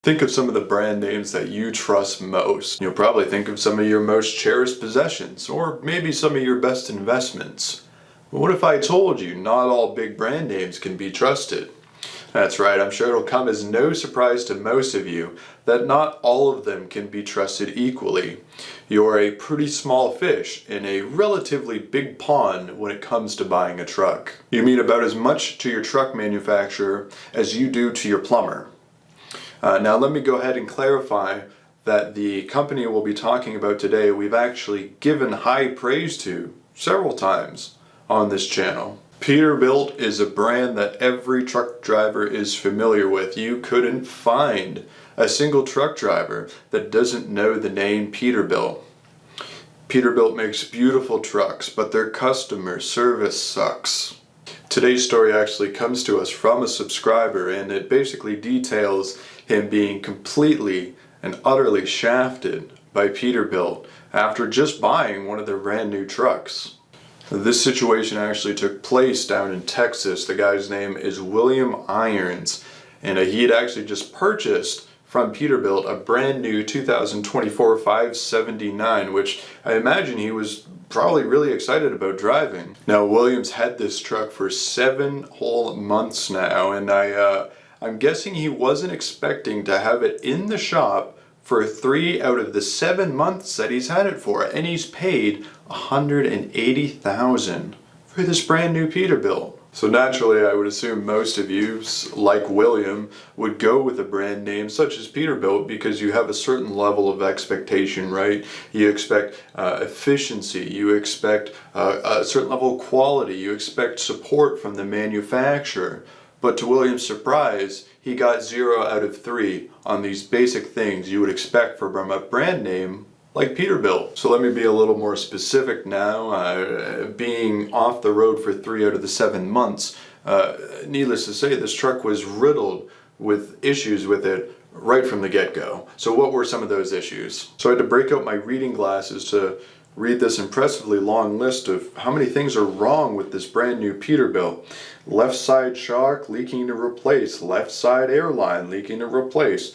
Think of some of the brand names that you trust most. You'll probably think of some of your most cherished possessions, or maybe some of your best investments. But what if I told you not all big brand names can be trusted? That's right, I'm sure it'll come as no surprise to most of you that not all of them can be trusted equally. You're a pretty small fish in a relatively big pond when it comes to buying a truck. You mean about as much to your truck manufacturer as you do to your plumber. Now let me go ahead and clarify that the company we'll be talking about today we've actually given high praise to several times on this channel. Peterbilt is a brand that every truck driver is familiar with. You couldn't find a single truck driver that doesn't know the name Peterbilt. Peterbilt makes beautiful trucks, but their customer service sucks. Today's story actually comes to us from a subscriber, and it basically details him being completely and utterly shafted by Peterbilt after just buying one of their brand new trucks. This situation actually took place down in Texas. The guy's name is William Irons, and he had actually just purchased from Peterbilt a brand new 2024 579, which I imagine he was probably really excited about driving. Now, Williams had this truck for 7 whole months now, and I'm guessing he wasn't expecting to have it in the shop for 3 out of the 7 months that he's had it for, and he's paid $180,000 for this brand new Peterbilt. So naturally, I would assume most of you, like William, would go with a brand name such as Peterbilt because you have a certain level of expectation, right? You expect efficiency, you expect a certain level of quality, you expect support from the manufacturer. But to William's surprise, he got 0 out of 3 on these basic things you would expect from a brand name like Peterbilt. So let me be a little more specific now. Being off the road for 3 out of the 7 months, needless to say, this truck was riddled with issues with it right from the get-go. So what were some of those issues? So I had to break out my reading glasses to read this impressively long list of how many things are wrong with this brand new Peterbilt. Left side shock leaking to replace, left side airline leaking to replace.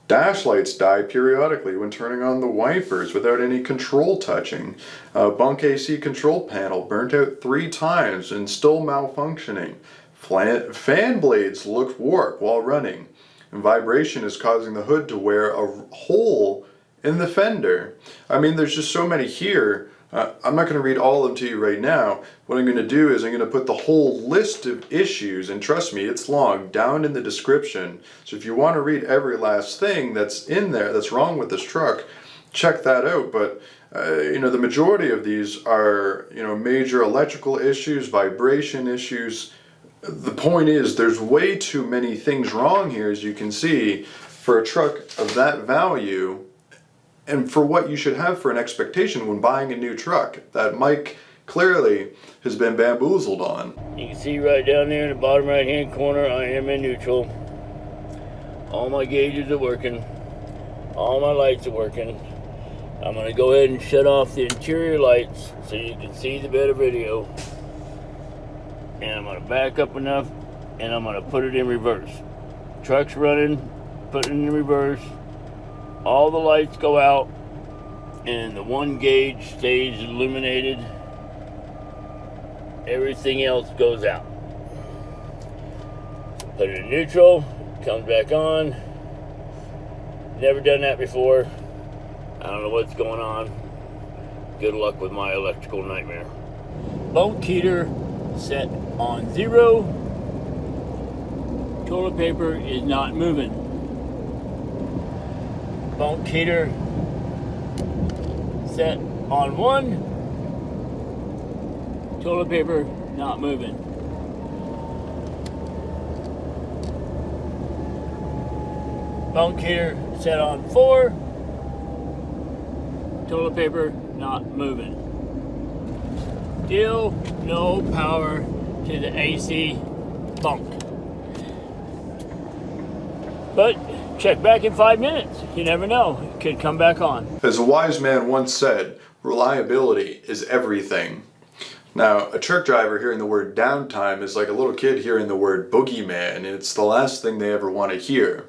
Dash lights die periodically when turning on the wipers without any control touching. Bunk AC control panel burnt out 3 times and still malfunctioning. Fan blades look warped while running. And vibration is causing the hood to wear a hole in the fender. I mean, there's just so many here. I'm not going to read all of them to you right now. What I'm going to do is I'm going to put the whole list of issues, and trust me, it's long, down in the description. So if you want to read every last thing that's in there that's wrong with this truck, check that out. But the majority of these are major electrical issues, vibration issues. The point is there's way too many things wrong here, as you can see, for a truck of that value. And for what you should have for an expectation when buying a new truck that Mike clearly has been bamboozled on. You can see right down there in the bottom right hand corner, I am in neutral. All my gauges are working. All my lights are working. I'm going to go ahead and shut off the interior lights so you can see the better video. And I'm going to back up enough and I'm going to put it in reverse. Truck's running, put it in reverse. All the lights go out and the 1 gauge stays illuminated. Everything else goes out. Put it in neutral, comes back on. Never done that before. I don't know what's going on. Good luck with my electrical nightmare. Bunk heater set on 0. Toilet paper is not moving. Bunk heater set on 1. Toilet paper not moving. Bunk heater set on 4. Toilet paper not moving. Still no power to the AC bunk. But check back in 5 minutes. You never know. It could come back on. As a wise man once said, reliability is everything. Now, a truck driver hearing the word downtime is like a little kid hearing the word boogeyman, and it's the last thing they ever want to hear.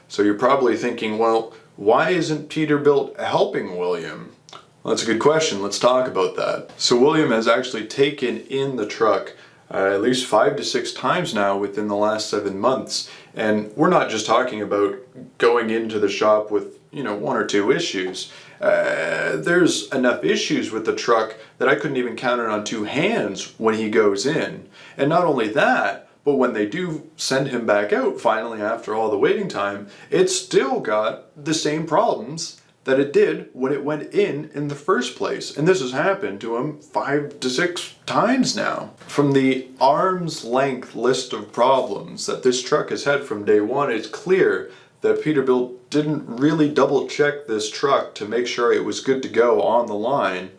So you're probably thinking, well, why isn't Peterbilt helping William? Well, that's a good question. Let's talk about that. So William has actually taken in the truck at least 5 to 6 times now within the last 7 months. And we're not just talking about going into the shop with, 1 or 2 issues. There's enough issues with the truck that I couldn't even count it on 2 hands when he goes in. And not only that, but when they do send him back out finally after all the waiting time, it's still got the same problems that it did when it went in the first place. And this has happened to him 5 to 6 times now. From the arm's length list of problems that this truck has had from day one, it's clear that Peterbilt didn't really double check this truck to make sure it was good to go on the line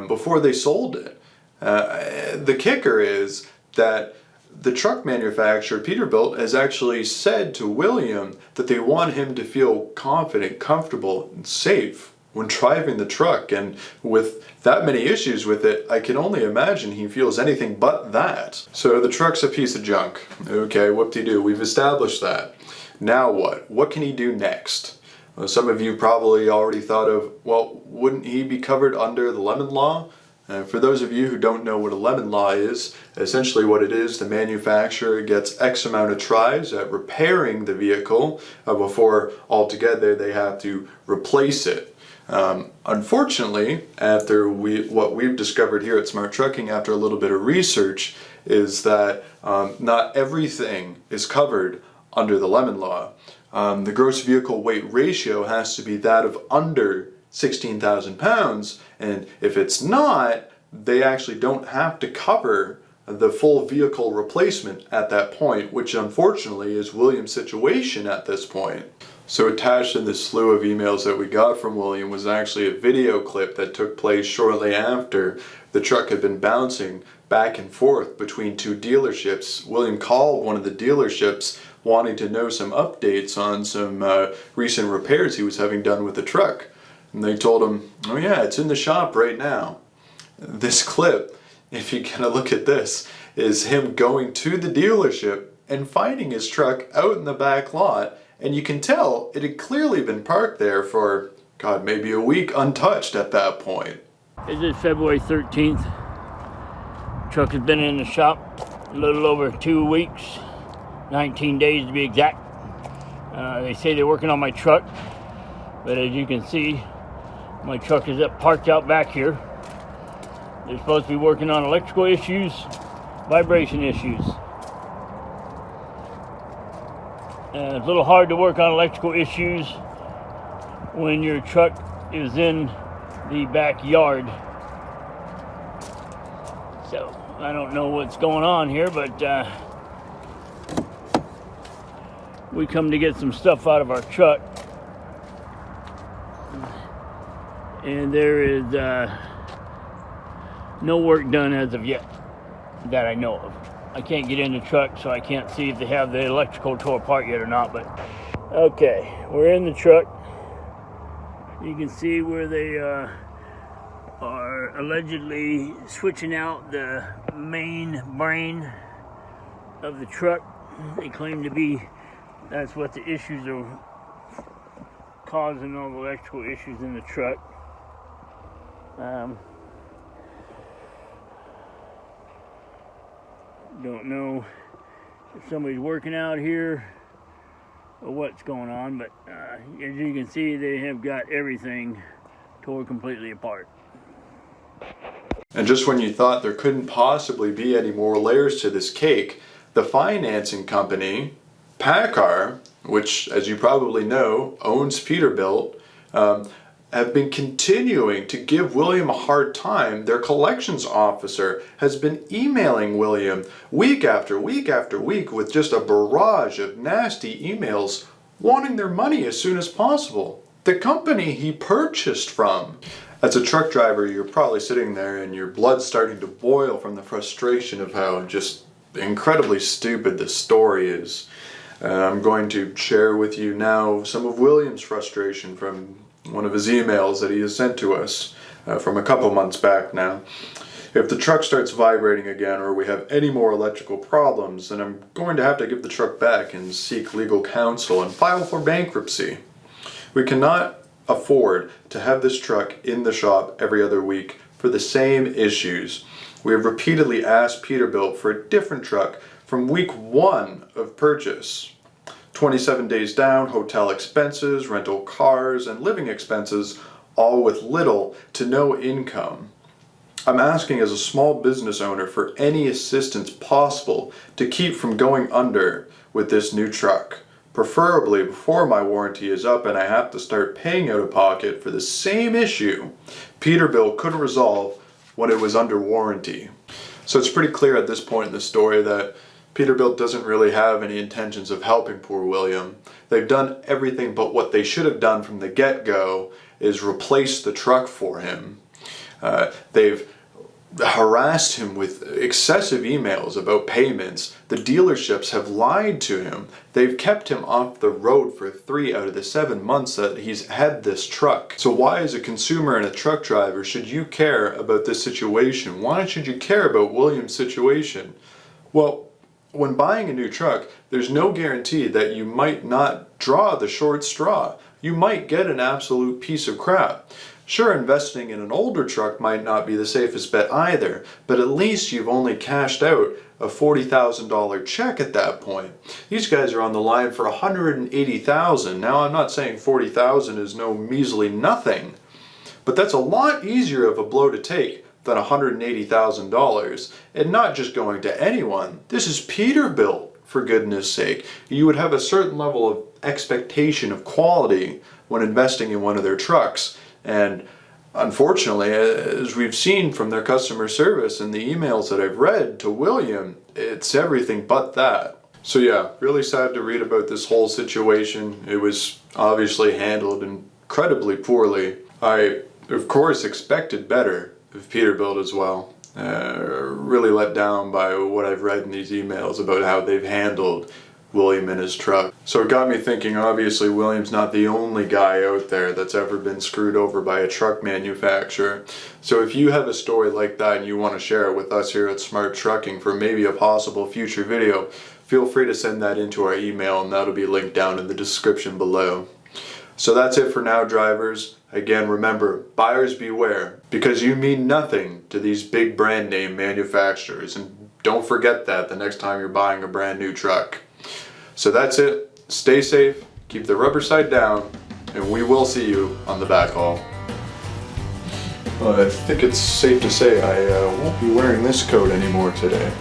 before they sold it. The kicker is that the truck manufacturer, Peterbilt, has actually said to William that they want him to feel confident, comfortable, and safe when driving the truck. And with that many issues with it, I can only imagine he feels anything but that. So the truck's a piece of junk. Okay, whoop-de-doo, we've established that. Now what? What can he do next? Well, some of you probably already thought of, well, wouldn't he be covered under the lemon law? For those of you who don't know what a lemon law is, essentially what it is, the manufacturer gets X amount of tries at repairing the vehicle before altogether they have to replace it. Unfortunately, after what we've discovered here at Smart Trucking after a little bit of research is that not everything is covered under the lemon law. The gross vehicle weight ratio has to be that of under 16,000 pounds, and if it's not, they actually don't have to cover the full vehicle replacement at that point, which unfortunately is William's situation at this point. So attached in this slew of emails that we got from William was actually a video clip that took place shortly after the truck had been bouncing back and forth between 2 dealerships. William called one of the dealerships wanting to know some updates on some recent repairs he was having done with the truck. And they told him, oh yeah, it's in the shop right now. This clip, if you kind of look at this, is him going to the dealership and finding his truck out in the back lot. And you can tell it had clearly been parked there for, God, maybe a week untouched at that point. It is February 13th. Truck has been in the shop a little over 2 weeks, 19 days to be exact. They say they're working on my truck, but as you can see, my truck is parked out back here. They're supposed to be working on electrical issues, vibration issues. It's a little hard to work on electrical issues when your truck is in the backyard. So I don't know what's going on here, but we come to get some stuff out of our truck. And there is no work done as of yet that I know of. I can't get in the truck, so I can't see if they have the electrical tore apart yet or not. But okay, we're in the truck. You can see where they are allegedly switching out the main brain of the truck. They claim to be, that's what the issues are causing, all the electrical issues in the truck. Don't know if somebody's working out here or what's going on, but as you can see, they have got everything tore completely apart. And just when you thought there couldn't possibly be any more layers to this cake, the financing company, PACCAR, which as you probably know owns Peterbilt, have been continuing to give William a hard time. Their collections officer has been emailing William week after week after week with just a barrage of nasty emails wanting their money as soon as possible. The company he purchased from. As a truck driver, you're probably sitting there and your blood's starting to boil from the frustration of how just incredibly stupid this story is. I'm going to share with you now some of William's frustration from one of his emails that he has sent to us from a couple months back now. If the truck starts vibrating again or we have any more electrical problems, then I'm going to have to give the truck back and seek legal counsel and file for bankruptcy. We cannot afford to have this truck in the shop every other week for the same issues. We have repeatedly asked Peterbilt for a different truck from week 1 of purchase. 27 days down, hotel expenses, rental cars, and living expenses, all with little to no income. I'm asking as a small business owner for any assistance possible to keep from going under with this new truck, preferably before my warranty is up and I have to start paying out of pocket for the same issue Peterbilt could resolve when it was under warranty. So it's pretty clear at this point in the story that Peterbilt doesn't really have any intentions of helping poor William. They've done everything but what they should have done from the get-go is replace the truck for him. They've harassed him with excessive emails about payments. The dealerships have lied to him. They've kept him off the road for 3 out of the 7 months that he's had this truck. So why, as a consumer and a truck driver, should you care about this situation? Why should you care about William's situation? Well, when buying a new truck, there's no guarantee that you might not draw the short straw. You might get an absolute piece of crap. Sure, investing in an older truck might not be the safest bet either, but at least you've only cashed out a $40,000 check at that point. These guys are on the line for $180,000. Now, I'm not saying $40,000 is no measly nothing, but that's a lot easier of a blow to take than $180,000, and not just going to anyone. This is Peterbilt, for goodness sake. You would have a certain level of expectation of quality when investing in one of their trucks. And unfortunately, as we've seen from their customer service and the emails that I've read to William, it's everything but that. So yeah, really sad to read about this whole situation. It was obviously handled incredibly poorly. I, of course, expected better of Peterbilt as well. Really let down by what I've read in these emails about how they've handled William and his truck. So it got me thinking, obviously William's not the only guy out there that's ever been screwed over by a truck manufacturer. So if you have a story like that and you want to share it with us here at Smart Trucking for maybe a possible future video, feel free to send that into our email and that'll be linked down in the description below. So that's it for now, drivers. Again, remember, buyers beware, because you mean nothing to these big brand name manufacturers, and don't forget that the next time you're buying a brand new truck. So that's it. Stay safe, keep the rubber side down, and we will see you on the back haul. Well, I think it's safe to say I won't be wearing this coat anymore today.